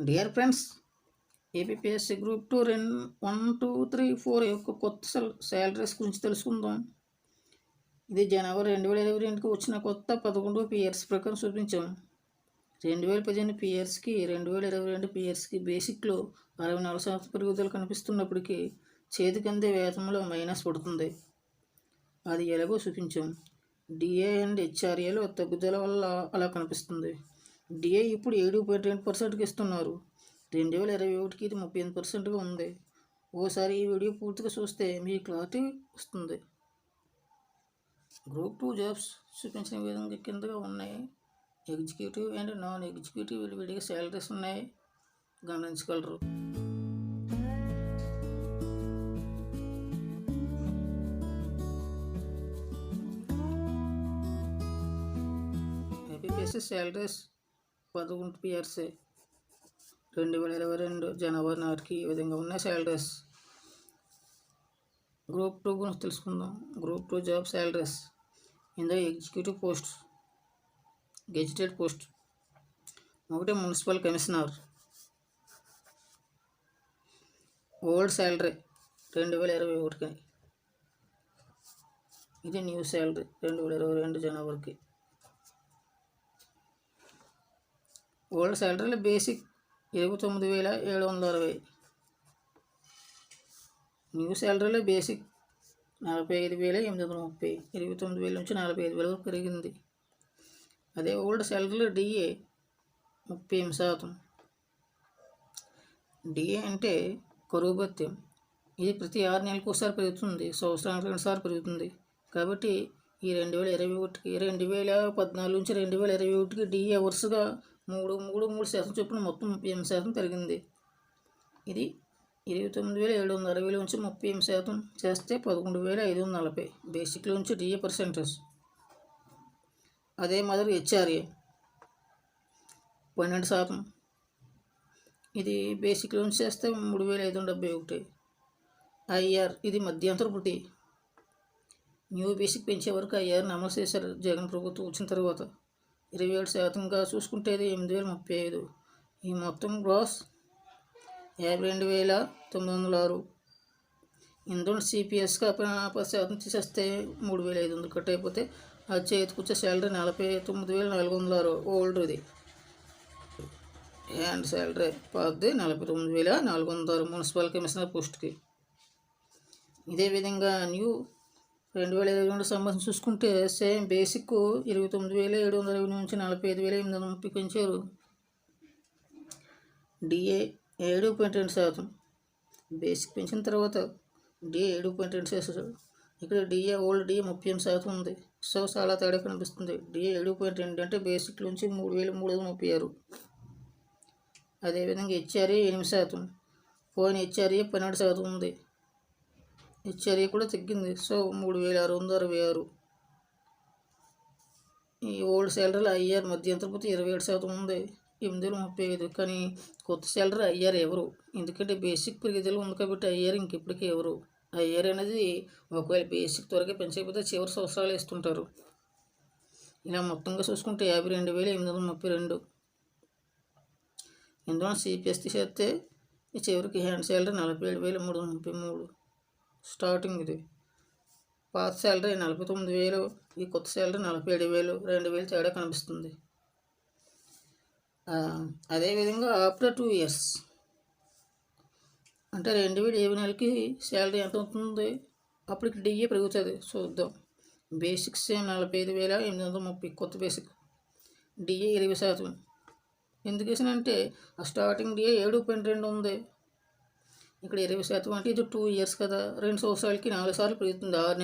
Dear friends, APSC group 2 1, 2, 3, 4 యొక్క కొత్త salaries గురించి తెలుసుకుందాం. ఇది జనవరి 2022కి వచ్చిన కొత్త 11 పియర్స్ ప్రకారం చూపించాం. 2015 పియర్స్కి 2022 పియర్స్కి బేసిక్లో 64% పెరుగుదల కనిపిస్తున్నప్పటికీ చేతికి అందే వేతంలో మైనస్ పడుతుంది. అది ఎలాగో చూపించాం. డిఏ అండ్ హెచ్ఆర్ఏలో తగ్గుదల వల్ల అలా కనిపిస్తుంది. డిఏ ఇప్పుడు 7.2%కి ఇస్తున్నారు. 2021కి ఇది 38%గా ఉంది. ఓసారి ఈ వీడియో పూర్తిగా చూస్తే మీకు క్లారిటీ వస్తుంది. గ్రూప్ 2 జాబ్స్ చూపించిన విధంగా కిందగా ఉన్నాయి. ఎగ్జిక్యూటివ్ అండ్ నాన్ ఎగ్జిక్యూటివ్ విడిగా శాలరీస్ ఉన్నాయి, గమనించగలరు. ఏపీఎస్సి శాలరీస్ 11 పియర్సే 2022 జనవరి నాటికి ఈ విధంగా ఉన్నాయి శాలరీస్. గ్రూప్ 2 గురించి తెలుసుకుందాం. గ్రూప్ 2 జాబ్ శాలరీస్ ఇందులో ఎగ్జిక్యూటివ్ పోస్ట్, గెజిటెడ్ పోస్ట్ ఒకటి మున్సిపల్ కమిషనర్. ఓల్డ్ శాలరీ 2021కి, ఇది న్యూ శాలరీ 2022 జనవరికి. ఓల్డ్ శాలరీలో బేసిక్ 29,760. న్యూ శాలరీలో బేసిక్ 45,830. 29,000 నుంచి 45,000 వరకు పెరిగింది. అదే ఓల్డ్ శాలరీలో డిఏ 38%. డిఏ అంటే కరువు భత్యం. ఇది ప్రతి 6 నెలలకు ఒకసారి పెరుగుతుంది, సంవత్సరానికి 2 సార్లు పెరుగుతుంది. కాబట్టి ఈ 2021కి 2014 నుంచి 2021కి డిఏ వరుసగా 3% చొప్పున మొత్తం 38% పెరిగింది. ఇది 29,760 నుంచి 38% చేస్తే 11,540 బేసిక్లో నుంచి డిఏ పర్సెంటేజ్. అదే మాదిరి హెచ్ఆర్ఏ 12%. ఇది బేసిక్లో నుంచి చేస్తే 3,571. ఐఆర్ ఇది మధ్యంతర వృత్తి. న్యూ బేసిక్ పెంచే వరకు ఐఆర్ని అమలు చేశారు జగన్ ప్రభుత్వం వచ్చిన తర్వాత. 27%గా చూసుకుంటే ఇది 8,035. ఈ మొత్తం గ్రాస్ 52,906. ఇందులో సిపిఎస్గా 10% తీసేస్తే 3,500 కట్ అయిపోతే అది చేతికొచ్చే శాలరీ 49,406. ఓల్డ్ది హ్యాండ్ శాలరీ పాతది 49,406 మున్సిపల్ కమిషనర్ పోస్ట్కి. ఇదే విధంగా న్యూ 2022 సంబంధించి చూసుకుంటే సేమ్ బేసిక్ 29,720 నుంచి 45,830 పెంచారు. డిఏ 7.2%. బేసిక్ పెంచిన తర్వాత డిఏ 7.2 చేశారు. ఇక్కడ డిఏ ఓల్డ్ డిఏ 38% ఉంది. సో చాలా తేడా కనిపిస్తుంది. డిఏ 7.2 అంటే బేసిక్ నుంచి 3,336. అదేవిధంగా హెచ్ఆర్ఏ 8%. పోయిన హెచ్ఆర్ఏ 12% ఉంది. హెచ్ఆర్ఏ కూడా తగ్గింది. సో 3,666. ఈ ఓల్డ్ శాలరీలో ఐఆర్ మధ్యంతరపతి 27% ఉంది, 835. కానీ కొత్త శాలరీ ఐఆర్ ఎవరు, ఎందుకంటే బేసిక్ పెరుగుదల ఉంది కాబట్టి ఐఆర్ ఇంకెప్పటికీ ఎవరు. ఐఆర్ అనేది ఒకవేళ బేసిక్ త్వరగా పెంచకపోతే చివరి సంవత్సరాలు ఇస్తుంటారు. ఇలా మొత్తంగా చూసుకుంటే 52,832. ఇందులో సిపిఎస్ తీసేస్తే చివరికి హ్యాండ్ శాలరీ 47,333 స్టార్టింగ్. ఇది పాత శాలరీ 49,000, ఈ కొత్త శాలరీ 47,000, 2,000 తేడా కనిపిస్తుంది. అదేవిధంగా ఆఫ్టర్ 2 ఇయర్స్ అంటే 2020 నెలకి శాలరీ ఎంత అవుతుంది, అప్పటికి డిఏ పెరుగుతుంది. చూద్దాం. Basic same 45,830. కొత్త బేసిక్ డిఏ 20%. ఎందుకు వేసానంటే ఆ స్టార్టింగ్ డిఏ 7.2 ఉంది. ఇక్కడ 20% అంటే ఇది 2 ఇయర్స్ కదా, 2 సంవత్సరాలకి 4 సార్లు పెరుగుతుంది. 6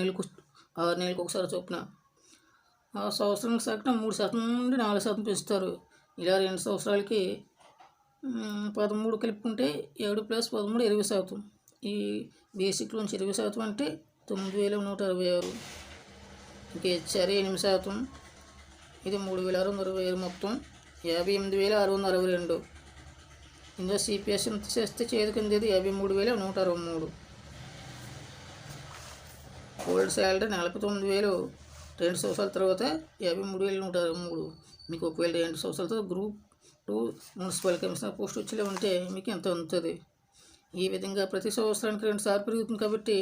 నెలలకు ఒకసారి చొప్పున. ఆ సంవత్సరానికి సగటున 3% నుండి 4% పెంచుతారు. ఇలా 2 సంవత్సరాలకి 13 కలుపుకుంటే 7 + 13 20%. ఈ బేసిక్లో నుంచి 20% అంటే 9,166. ఇంకా హెచ్ఆర్ఏ 8%. ఇది 3,626. మొత్తం 58,662. ఇందులో సిపిఎస్ ఎంత చేస్తే చేతికింది 53,163. Old salary 49,000. 2 సంవత్సరాల తర్వాత 53,163. మీకు ఒకవేళ 2 సంవత్సరాల తర్వాత గ్రూప్ మున్సిపల్ కమిషనర్ పోస్ట్ వచ్చేలా ఉంటే మీకు ఎంత అందుతుంది. ఈ విధంగా ప్రతి సంవత్సరానికి 2 సార్లు పెరుగుతుంది కాబట్టి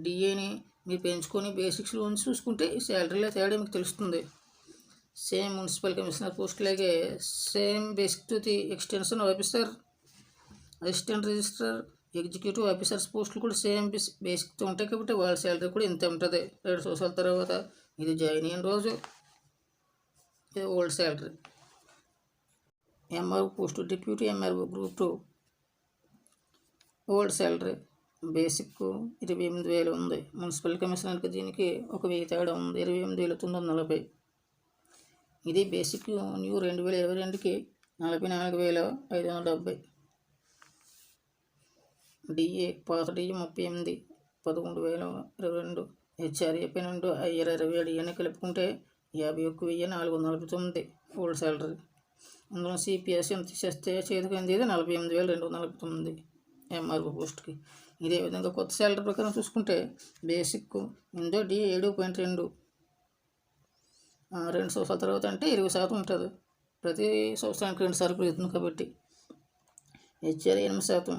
డిఏని మీరు పెంచుకొని బేసిక్స్లో ఉంచి చూసుకుంటే ఈ శాలరీలో తేడా మీకు తెలుస్తుంది. సేమ్ మున్సిపల్ కమిషనర్ పోస్ట్ లాగే same basic to the extension officer, assistant registrar, executive officers పోస్టులు కూడా సేమ్ బేసిక్తో ఉంటాయి కాబట్టి వాళ్ళ శాలరీ కూడా ఇంత ఉంటుంది. 2 సంవత్సరాల తర్వాత ఇది జాయిన్ అయిన రోజు ఇది old salary. MRO post deputy MRO group 2 old salary basic 28,000 ఉంది. మున్సిపల్ కమిషనర్కి దీనికి 1,000 తేడా ఉంది, 28,940. ఇది బేసిక్ న్యూ 2022కి 44,570. డిఏ పాత డిఏ 38, 11,022. హెచ్ఆర్ఏ 12, ఐఆర్ 27 ఇవన్నీ కలుపుకుంటే 51,449 ఓల్డ్ శాలరీ. అందులో సిపిఎస్ ఎంత తీసేస్తే చేతికి అందేది 48,249 ఎంఆర్ఓ పోస్ట్కి. ఇదే విధంగా కొత్త శాలరీ ప్రకారం చూసుకుంటే బేసిక్ ఇందో డిఏ 7.2, 2 సంవత్సరాల తర్వాత అంటే 20% ఉంటుంది. ప్రతి సంవత్సరానికి 2 సార్లు పెరుగుతుంది కాబట్టి. హెచ్ఆర్ 8%.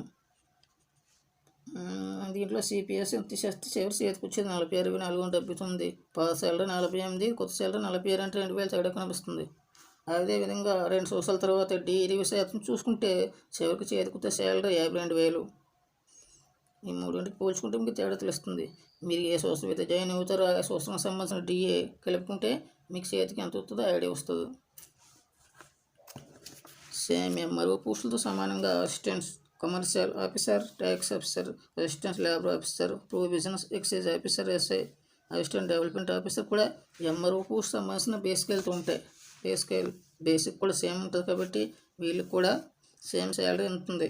దీంట్లో సిపిఎస్ ఎంత తీసేస్తే చివరి చేతికి వచ్చేది 46,479. పాత శాలరీ 48, కొత్త శాలరీ 46 అంటే 2,000 తేడా కనిపిస్తుంది. అదేవిధంగా 2 సంవత్సరాల తర్వాత డి 20% చూసుకుంటే చివరికి చేతికొచ్చే శాలరీ 52,000. ఈ మూడింటికి పోల్చుకుంటే మీకు తేడా తెలుస్తుంది. మీరు ఏ సంవత్సరం అయితే జాయిన్ అవుతారో ఆ సంవత్సరం సంబంధించిన డిఏ కలుపుకుంటే మీకు చేతికి ఎంత వస్తుందో ఐడియా వస్తుంది. సేమ్ ఎంఆర్ఓ పోస్టులతో సమానంగా assistants commercial officer, tax officer, assistant labour officer, provisions excise officer, SI, assistant development officer కూడా ఎంఆర్ఓ పోస్ట్ సంబంధించిన బేసిక్తో ఉంటాయి. బేసిక్ కూడా సేమ్ ఉంటుంది కాబట్టి వీళ్ళకి కూడా సేమ్ శాలరీ ఉంటుంది.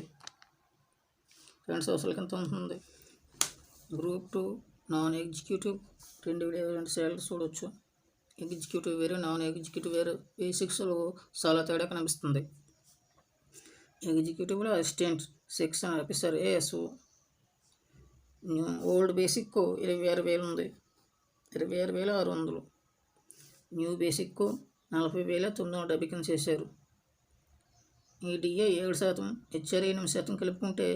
2 సంవత్సరాల కింద ఉంటుంది. గ్రూప్ 2 నాన్ ఎగ్జిక్యూటివ్ 2022 శాలరీ చూడవచ్చు. ఎగ్జిక్యూటివ్ వేరు, నాన్ ఎగ్జిక్యూటివ్ వేరు. బేసిక్స్లో చాలా తేడా కనిపిస్తుంది. ఎగ్జిక్యూటివ్లో assistant section officer ASO old basic 26,000 ఉంది, 26,600. న్యూ బేసిక్ 40,970 కింద చేశారు. ఈ డిఏ 7%, హెచ్ఆర్ 8% కలుపుకుంటే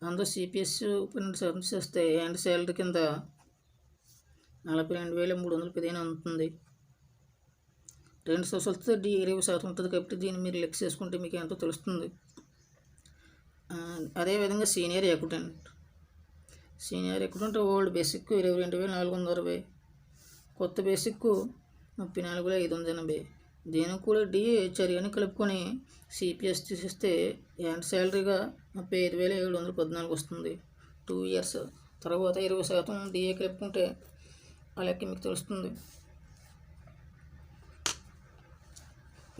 అందులో సిపిఎస్ 12% చేస్తే యాండ్ శాలరీ కింద 42,315 ఉంటుంది. 2 సంవత్సరాలతో డి 20% ఉంటుంది కాబట్టి దీన్ని మీరు లెక్క చేసుకుంటే మీకు ఎంతో తెలుస్తుంది. అదేవిధంగా సీనియర్ అకౌంటెంట్ ఓల్డ్ బేసిక్ 22,460, కొత్త బేసిక్ 34,580. దీనికి కూడా డిఏ హెచ్ఆర్ అని కలుపుకొని సిపిఎస్ తీసేస్తే యాండ్ శాలరీగా 35,714 వస్తుంది. 2 ఇయర్స్ తర్వాత 20% డిఏ కలుపుకుంటే ఆ లెక్క మీకు తెలుస్తుంది.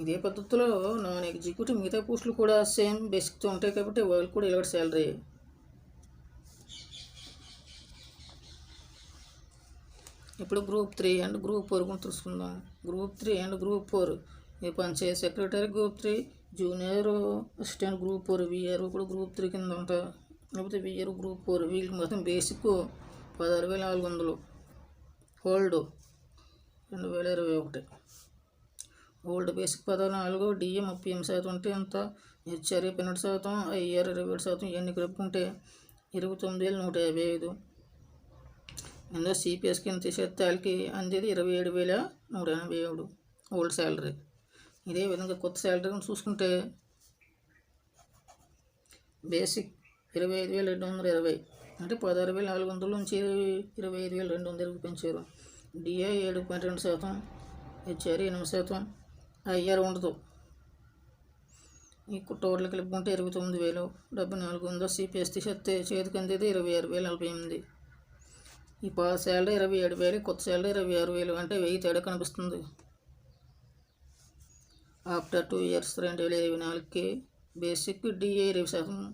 ఇదే పద్ధతిలో నాన్ ఎగ్జిక్యూటివ్ మిగతా పోస్టులు కూడా సేమ్ బేసిక్తో ఉంటాయి కాబట్టి వాళ్ళు కూడా ఇలాంటి శాలరీ. ఇప్పుడు గ్రూప్ 3 అండ్ గ్రూప్ 4 గురించి తెలుసుకుందాం. గ్రూప్ 3 అండ్ గ్రూప్ 4 ఈ panchayat secretary group 3, junior assistant group 4, VR కూడా గ్రూప్ 3 కింద ఉంటారు. లేకపోతే వీఆర్ గ్రూప్ 4 వీళ్ళకి మొత్తం basic 16,400, old 2021. Old basic 14, DA 38% ఉంటే ఎంత, హెచ్ఆర్ఏ 12%, ఐఆర్ 27, ఇవన్నీ కలుపుకుంటే 29,155. ఇందులో సిపిఎస్ కింద తీసేస్తే వాళ్ళకి అందేది 27,187 ఓల్డ్ శాలరీ. ఇదే విధంగా కొత్త శాలరీ చూసుకుంటే బేసిక్ 25,220 అంటే 16,400 నుంచి 25,220 పెంచారు. డిఐ 7.2%, హెచ్ఆర్ 8%, ఐఆర్ ఉండదు. ఈ టోటల్ కలుపుకుంటే 29,074 ఉందో. సిపిఎస్ తీసేస్తే చేతికి అందేది 26,048. ఈ పాత శాలరీ 27,000, కొత్త శాలరీ 26,000 అంటే 1000 తేడా కనిపిస్తుంది. ఆఫ్టర్ 2 ఇయర్స్ 2024కి బేసిక్ డిఏ 20%,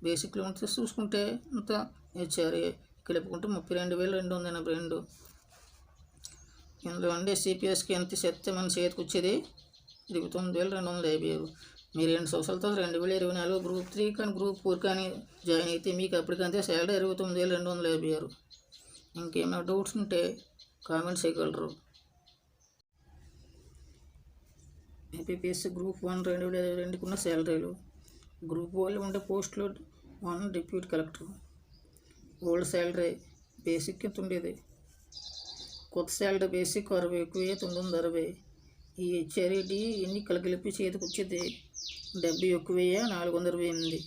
బేసిక్ లోన్ చూసుకుంటే అంత హెచ్ఆర్ఏ కలుపుకుంటే 32,282. ఇందులో ఉండే సిపిఎస్కి ఎంత చేస్తే మన చేతికి వచ్చేది 29,256. మీరు 2 సంవత్సరాలతో 2024 గ్రూప్ 3 కానీ గ్రూప్ 4 కానీ జాయిన్ అయితే మీకు అప్పటికంతే శాలరీ 29,256. ఇంకేమైనా డౌట్స్ ఉంటే కామెంట్స్ చేయగలరు. ఏపీఎస్సీ గ్రూప్ 1 2022 ఉన్న శాలరీలు. గ్రూప్ 1లో ఉండే పోస్టులు 1 deputy collector. Old salary basic ఎంత ఉండేది, కొత్త శాలరీ బేసిక్ 60 ఎక్కువ 960. ఈ హెచ్ఆర్ఏడి ఎన్ని కలిపి చేతికి వచ్చేది 70 ఎక్కువ 428.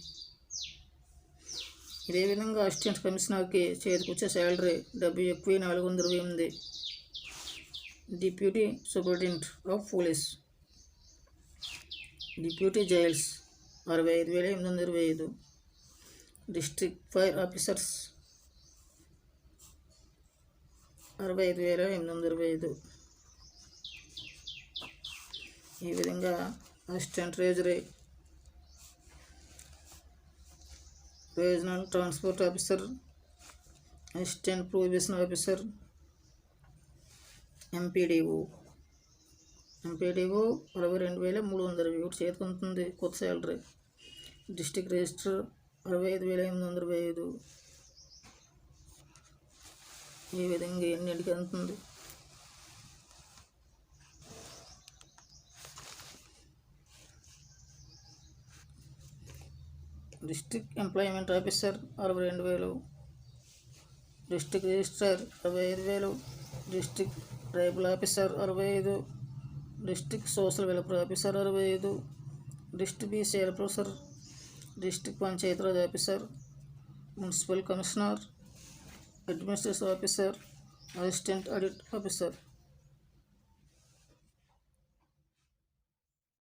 ఇదే విధంగా అసిస్టెంట్ కమిషనర్కి చేతికి వచ్చే శాలరీ 70 ఎక్కువ 428. Deputy superintendent of police, deputy jails 65,825. District fire officers 65,825. ఈ విధంగా assistant treasury, regional transport officer, assistant prohibition officer, MPDO 62,320 చేతికి ఉంటుంది కొత్త శాలరీ. District register 65,825. ఈ విధంగా ఎన్నింటికి అందుతుంది. District employment officer 62,000. District registrar 65,000. District tribal officer 65. District social welfare officer 65. District BC officer, district Panchayati Raj officer, municipal commissioner, administrative officer, assistant audit officer.